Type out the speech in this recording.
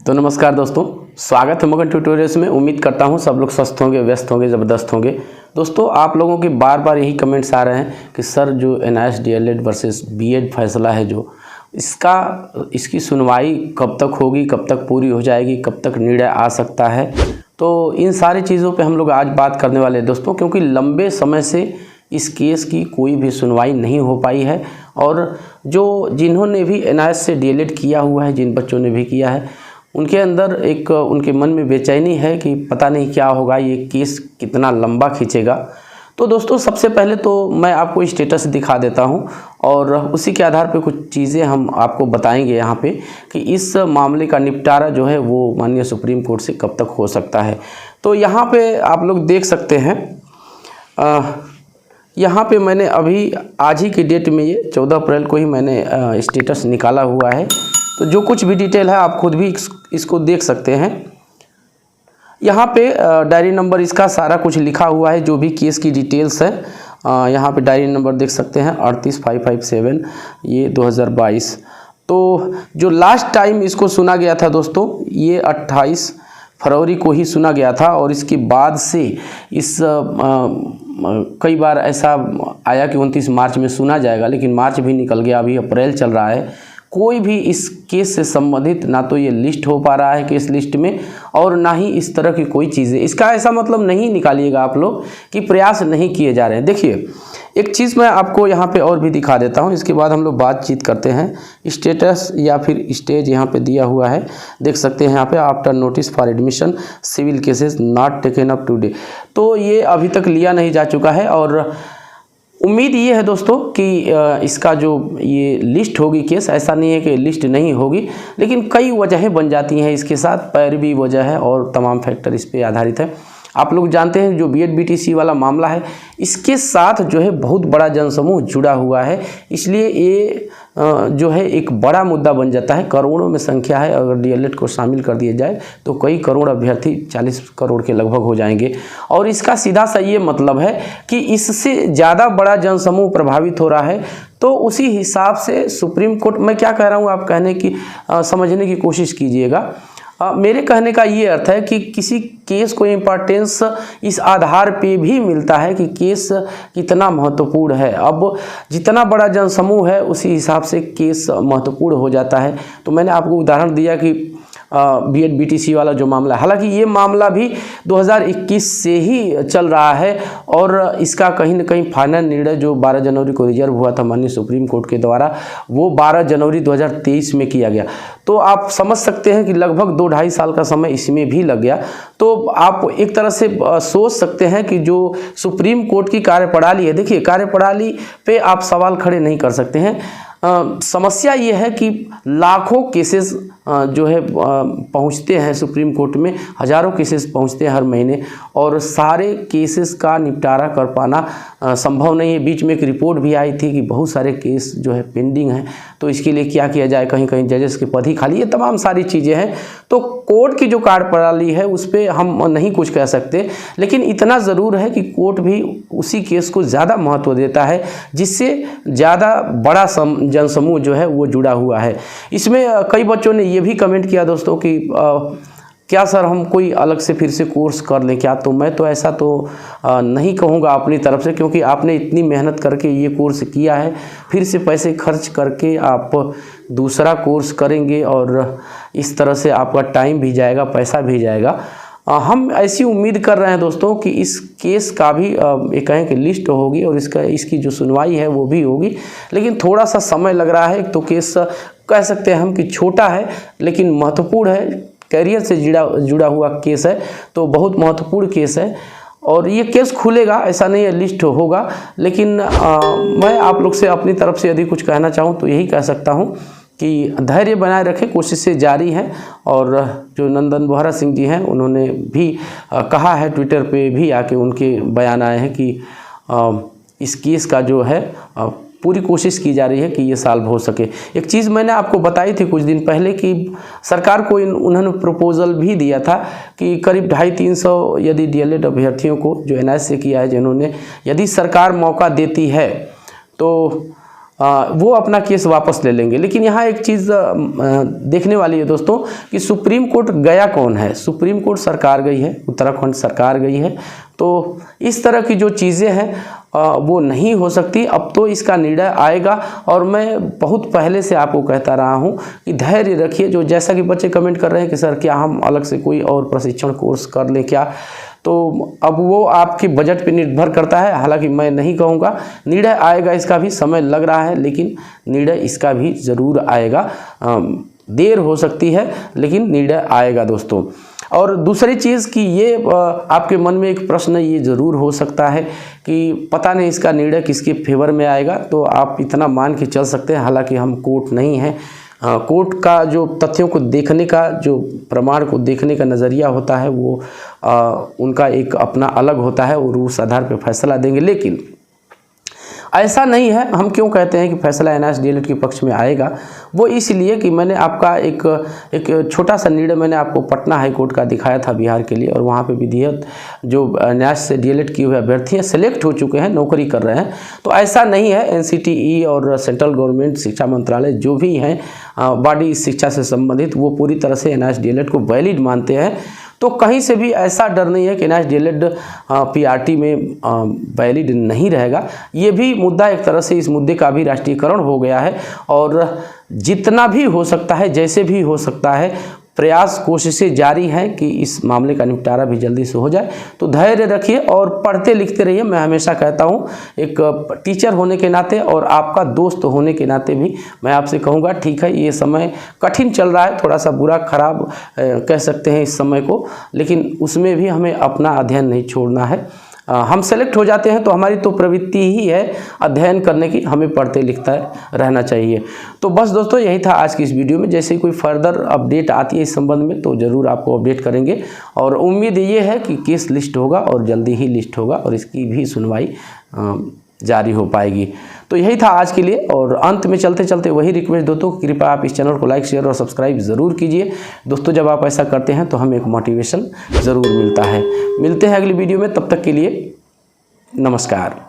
तो नमस्कार दोस्तों, स्वागत है मगन ट्यूटोरियल्स में। उम्मीद करता हूँ सब लोग स्वस्थ होंगे, व्यस्त होंगे, ज़बरदस्त होंगे। दोस्तों, आप लोगों के बार बार यही कमेंट्स आ रहे हैं कि सर जो NIS DLED वर्सेस बीएड फैसला है जो इसकी सुनवाई कब तक होगी, कब तक पूरी हो जाएगी, कब तक निर्णय आ सकता है। तो इन सारी चीज़ों पे हम लोग आज बात करने वाले हैं दोस्तों, क्योंकि लंबे समय से इस केस की कोई भी सुनवाई नहीं हो पाई है। और जिन्होंने भी NIS से DLED किया हुआ है, जिन बच्चों ने भी किया है, उनके अंदर एक उनके मन में बेचैनी है कि पता नहीं क्या होगा, ये केस कितना लंबा खींचेगा। तो दोस्तों, सबसे पहले तो मैं आपको स्टेटस दिखा देता हूं और उसी के आधार पे कुछ चीज़ें हम आपको बताएंगे यहाँ पे कि इस मामले का निपटारा जो है वो माननीय सुप्रीम कोर्ट से कब तक हो सकता है। तो यहाँ पे आप लोग देख सकते हैं, यहाँ पे मैंने अभी आज ही की डेट में ये 14 अप्रैल को ही मैंने स्टेटस निकाला हुआ है। तो जो कुछ भी डिटेल है आप खुद भी इसको देख सकते हैं। यहाँ पे डायरी नंबर इसका सारा कुछ लिखा हुआ है, जो भी केस की डिटेल्स है। यहाँ पे डायरी नंबर देख सकते हैं 38557, ये 2022। तो जो लास्ट टाइम इसको सुना गया था दोस्तों, ये 28 फरवरी को ही सुना गया था। और इसके बाद से कई बार ऐसा आया कि 29 मार्च में सुना जाएगा, लेकिन मार्च भी निकल गया, अभी अप्रैल चल रहा है। कोई भी इस केस से संबंधित ना तो ये लिस्ट हो पा रहा है केस लिस्ट में, और ना ही इस तरह की कोई चीज़ें। इसका ऐसा मतलब नहीं निकालिएगा आप लोग कि प्रयास नहीं किए जा रहे हैं। देखिए, एक चीज़ मैं आपको यहाँ पे और भी दिखा देता हूँ, इसके बाद हम लोग बातचीत करते हैं। स्टेटस या फिर स्टेज यहाँ पे दिया हुआ है, देख सकते हैं यहाँ पे, after notice for admission civil cases not taken up today. तो ये अभी तक लिया नहीं जा चुका है। और उम्मीद ये है दोस्तों कि इसका जो ये लिस्ट होगी केस, ऐसा नहीं है कि लिस्ट नहीं होगी, लेकिन कई वजहें बन जाती हैं इसके साथ, पैरवी वजह है और तमाम फैक्टर इस पे आधारित है। आप लोग जानते हैं जो BED BTC वाला मामला है, इसके साथ जो है बहुत बड़ा जनसमूह जुड़ा हुआ है, इसलिए ये जो है एक बड़ा मुद्दा बन जाता है। करोड़ों में संख्या है, अगर DLED को शामिल कर दिया जाए तो कई करोड़ अभ्यर्थी 40 करोड़ के लगभग हो जाएंगे। और इसका सीधा सा ये मतलब है कि इससे ज़्यादा बड़ा जनसमूह प्रभावित हो रहा है। तो उसी हिसाब से सुप्रीम कोर्ट, मैं क्या कह रहा हूँ आप समझने की कोशिश कीजिएगा। मेरे कहने का ये अर्थ है कि किसी केस को इम्पोर्टेंस इस आधार पे भी मिलता है कि केस कितना महत्वपूर्ण है। अब जितना बड़ा जनसमूह है उसी हिसाब से केस महत्वपूर्ण हो जाता है। तो मैंने आपको उदाहरण दिया कि BED BTC वाला जो मामला है, हालांकि ये मामला भी 2021 से ही चल रहा है और इसका कहीं ना कहीं फाइनल निर्णय जो 12 जनवरी को रिजर्व हुआ था माननीय सुप्रीम कोर्ट के द्वारा, वो 12 जनवरी 2023 में किया गया। तो आप समझ सकते हैं कि लगभग 2-2.5 साल का समय इसमें भी लग गया। तो आप एक तरह से सोच सकते हैं कि जो सुप्रीम कोर्ट की कार्यप्रणाली है, देखिए कार्यप्रणाली पे आप सवाल खड़े नहीं कर सकते हैं। समस्या ये है कि लाखों केसेस जो है पहुंचते हैं सुप्रीम कोर्ट में, हज़ारों केसेस पहुंचते हैं हर महीने, और सारे केसेस का निपटारा कर पाना संभव नहीं है। बीच में एक रिपोर्ट भी आई थी कि बहुत सारे केस जो है पेंडिंग हैं, तो इसके लिए क्या किया जाए, कहीं कहीं जजेस के पद ही खाली, ये तमाम सारी चीज़ें हैं। तो कोर्ट की जो कार्यप्रणाली है उस पर हम नहीं कुछ कह सकते, लेकिन इतना ज़रूर है कि कोर्ट भी उसी केस को ज़्यादा महत्व देता है जिससे ज़्यादा बड़ा जनसमूह जो है वो जुड़ा हुआ है। इसमें कई बच्चों ने ये भी कमेंट किया दोस्तों कि क्या सर हम कोई अलग से फिर से कोर्स कर लें क्या? तो मैं तो ऐसा तो नहीं कहूँगा अपनी तरफ से, क्योंकि आपने इतनी मेहनत करके ये कोर्स किया है, फिर से पैसे खर्च करके आप दूसरा कोर्स करेंगे और इस तरह से आपका टाइम भी जाएगा, पैसा भी जाएगा। हम ऐसी उम्मीद कर रहे हैं दोस्तों कि इस केस का भी ये कहें कि लिस्ट होगी और इसकी जो सुनवाई है वो भी होगी, लेकिन थोड़ा सा समय लग रहा है। तो केस कह सकते हैं हम कि छोटा है लेकिन महत्वपूर्ण है, कैरियर से जुड़ा हुआ केस है, तो बहुत महत्वपूर्ण केस है। और ये केस खुलेगा, ऐसा नहीं है लिस्ट होगा, लेकिन मैं आप लोग से अपनी तरफ से यदि कुछ कहना चाहूँ तो यही कह सकता हूँ कि धैर्य बनाए रखें, कोशिशें जारी हैं। और जो नंदन बोहरा सिंह जी हैं, उन्होंने भी कहा है, ट्विटर पे भी आके उनके बयान आए हैं कि इस केस का जो है पूरी कोशिश की जा रही है कि ये सॉल्व हो सके। एक चीज़ मैंने आपको बताई थी कुछ दिन पहले कि सरकार को उन्होंने प्रपोजल भी दिया था कि करीब 250-300 यदि DLED अभ्यर्थियों को जो NIS से किया है, जिन्होंने, यदि सरकार मौका देती है तो वो अपना केस वापस ले लेंगे। लेकिन यहाँ एक चीज़ देखने वाली है दोस्तों कि सुप्रीम कोर्ट गया कौन है। सुप्रीम कोर्ट सरकार गई है, उत्तराखंड सरकार गई है। तो इस तरह की जो चीज़ें हैं वो नहीं हो सकती। अब तो इसका निर्णय आएगा और मैं बहुत पहले से आपको कहता रहा हूँ कि धैर्य रखिए। जो जैसा कि बच्चे कमेंट कर रहे हैं कि सर क्या हम अलग से कोई और प्रशिक्षण कोर्स कर लें क्या, तो अब वो आपके बजट पे निर्भर करता है। हालांकि मैं नहीं कहूँगा, निर्णय आएगा, इसका भी समय लग रहा है लेकिन निर्णय इसका भी ज़रूर आएगा। देर हो सकती है लेकिन निर्णय आएगा दोस्तों। और दूसरी चीज़ कि ये आपके मन में एक प्रश्न ये ज़रूर हो सकता है कि पता नहीं इसका निर्णय किसके फेवर में आएगा। तो आप इतना मान के चल सकते हैं, हालांकि हम कोर्ट नहीं हैं, कोर्ट का जो तथ्यों को देखने का, जो प्रमाण को देखने का नज़रिया होता है वो उनका एक अपना अलग होता है और उस आधार पर फैसला देंगे। लेकिन ऐसा नहीं है। हम क्यों कहते हैं कि फैसला एनआईएस डीएलएड के पक्ष में आएगा, वो इसलिए कि मैंने आपका एक छोटा सा निर्णय मैंने आपको पटना हाई कोर्ट का दिखाया था बिहार के लिए, और वहाँ पे विधियत जो एनआईएस से डीएलएड किए हुए अभ्यर्थी हैं सेलेक्ट हो चुके हैं, नौकरी कर रहे हैं। तो ऐसा नहीं है। एनसीटीई और सेंट्रल गवर्नमेंट शिक्षा मंत्रालय जो भी हैं बॉडी शिक्षा से संबंधित, वो पूरी तरह से एनआईएस डीएलएड को वैलिड मानते हैं। तो कहीं से भी ऐसा डर नहीं है कि एनआईएस डीएलएड पीआरटी में वैलिड नहीं रहेगा। ये भी मुद्दा एक तरह से इस मुद्दे का भी राष्ट्रीयकरण हो गया है और जितना भी हो सकता है, जैसे भी हो सकता है, प्रयास कोशिशें जारी हैं कि इस मामले का निपटारा भी जल्दी से हो जाए। तो धैर्य रखिए और पढ़ते लिखते रहिए। मैं हमेशा कहता हूँ, एक टीचर होने के नाते और आपका दोस्त होने के नाते भी मैं आपसे कहूँगा, ठीक है ये समय कठिन चल रहा है, थोड़ा सा बुरा खराब कह सकते हैं इस समय को, लेकिन उसमें भी हमें अपना अध्ययन नहीं छोड़ना है। हम सेलेक्ट हो जाते हैं तो हमारी तो प्रवृत्ति ही है अध्ययन करने की, हमें पढ़ते लिखता रहना चाहिए। तो बस दोस्तों यही था आज की इस वीडियो में। जैसे कोई फर्दर अपडेट आती है इस संबंध में तो ज़रूर आपको अपडेट करेंगे, और उम्मीद ये है कि केस लिस्ट होगा और जल्दी ही लिस्ट होगा और इसकी भी सुनवाई जारी हो पाएगी। तो यही था आज के लिए, और अंत में चलते चलते वही रिक्वेस्ट दोस्तों, कृपया आप इस चैनल को लाइक शेयर और सब्सक्राइब ज़रूर कीजिए दोस्तों। जब आप ऐसा करते हैं तो हमें एक मोटिवेशन ज़रूर मिलता है। मिलते हैं अगली वीडियो में, तब तक के लिए नमस्कार।